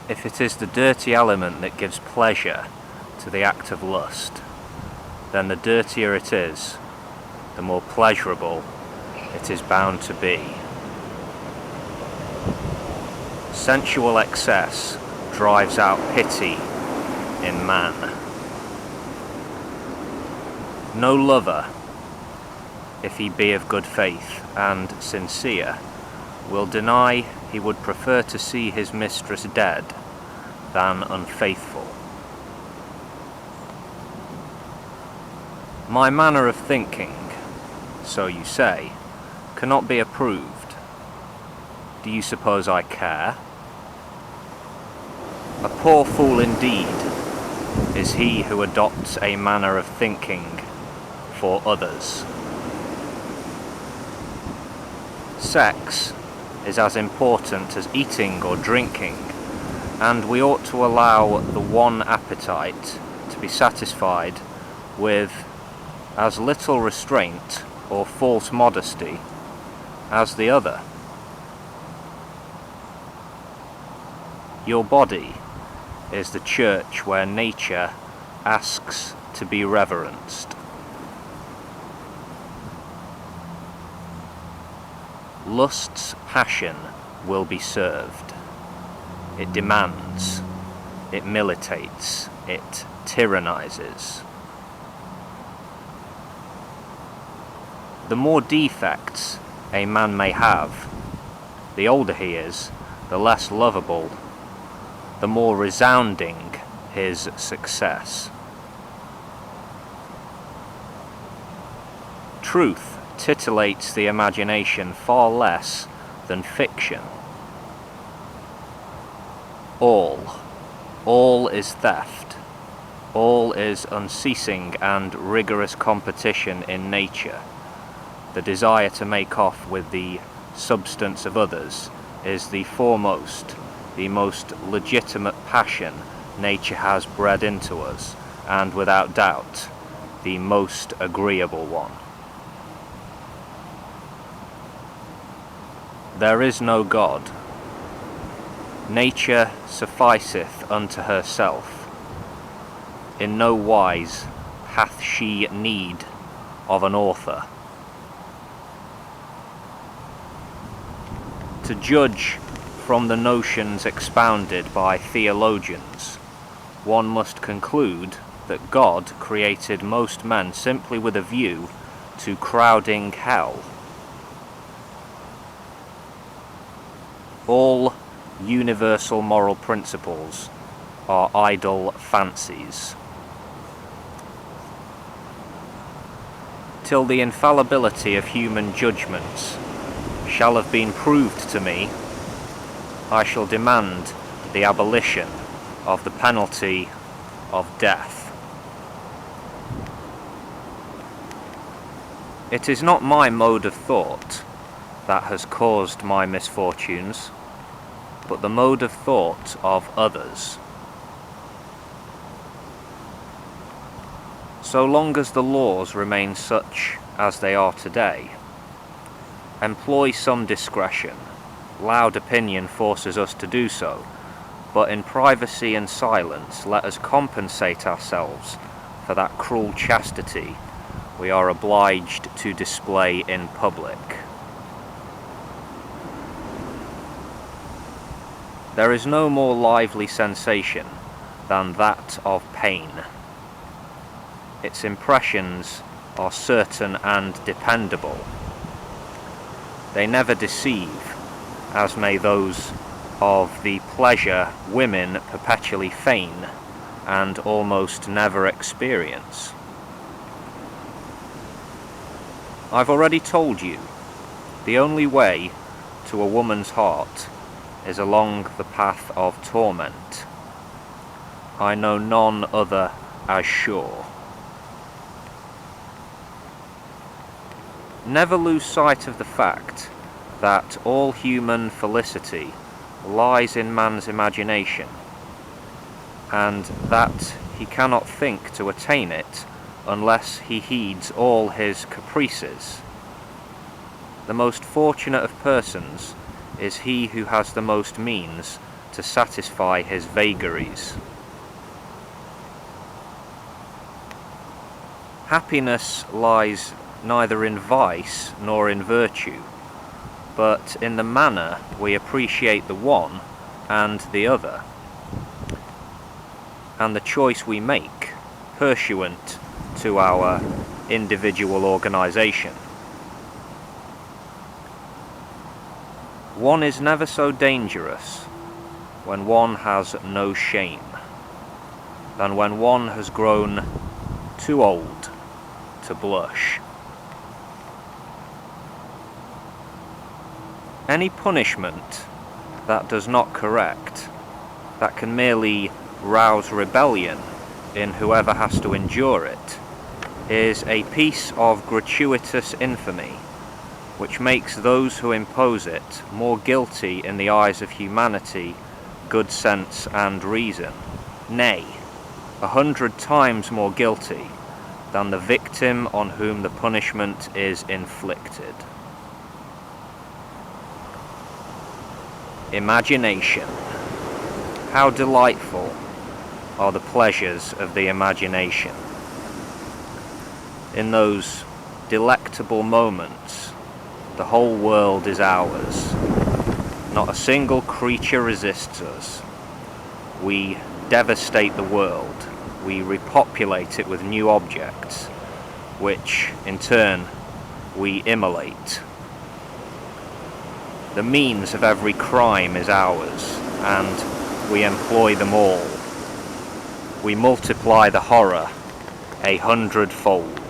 If it is the dirty element that gives pleasure to the act of lust, then the dirtier it is, the more pleasurable it is bound to be. Sensual excess drives out pity in man. No lover, if he be of good faith and sincere, will deny he would prefer to see his mistress dead than unfaithful. My manner of thinking, so you say, cannot be approved. Do you suppose I care? A poor fool indeed is he who adopts a manner of thinking for others. Sex is as important as eating or drinking, and we ought to allow the one appetite to be satisfied with as little restraint or false modesty as the other. Your body is the church where nature asks to be reverenced. Lust's passion will be served. It demands, it militates, it tyrannizes. The more defects a man may have, the older he is, the less lovable, the more resounding his success. Truth titillates the imagination far less than fiction. All is theft. All is unceasing and rigorous competition in nature. The desire to make off with the substance of others is the foremost, the most legitimate passion nature has bred into us, and without doubt, the most agreeable one. There is no God. Nature sufficeth unto herself. In no wise hath she need of an author. To judge from the notions expounded by theologians, one must conclude that God created most men simply with a view to crowding hell. All universal moral principles are idle fancies. Till the infallibility of human judgments shall have been proved to me, I shall demand the abolition of the penalty of death. It is not my mode of thought that has caused my misfortunes, but the mode of thought of others. So long as the laws remain such as they are today, employ some discretion. Loud opinion forces us to do so, but in privacy and silence let us compensate ourselves for that cruel chastity we are obliged to display in public. There is no more lively sensation than that of pain. Its impressions are certain and dependable. They never deceive, as may those of the pleasure women perpetually feign and almost never experience. I've already told you, the only way to a woman's heart is along the path of torment. I know none other as sure. Never lose sight of the fact that all human felicity lies in man's imagination, and that he cannot think to attain it unless he heeds all his caprices. The most fortunate of persons is he who has the most means to satisfy his vagaries. Happiness lies neither in vice nor in virtue, but in the manner we appreciate the one and the other, and the choice we make pursuant to our individual organisation. One is never so dangerous when one has no shame than when one has grown too old to blush. Any punishment that does not correct, that can merely rouse rebellion in whoever has to endure it, is a piece of gratuitous infamy, which makes those who impose it more guilty in the eyes of humanity, good sense and reason, nay, 100 times more guilty than the victim on whom the punishment is inflicted. Imagination. How delightful are the pleasures of the imagination. In those delectable moments, the whole world is ours. Not a single creature resists us. We devastate the world. We repopulate it with new objects, which, in turn, we immolate. The means of every crime is ours, and we employ them all. We multiply the horror 100-fold.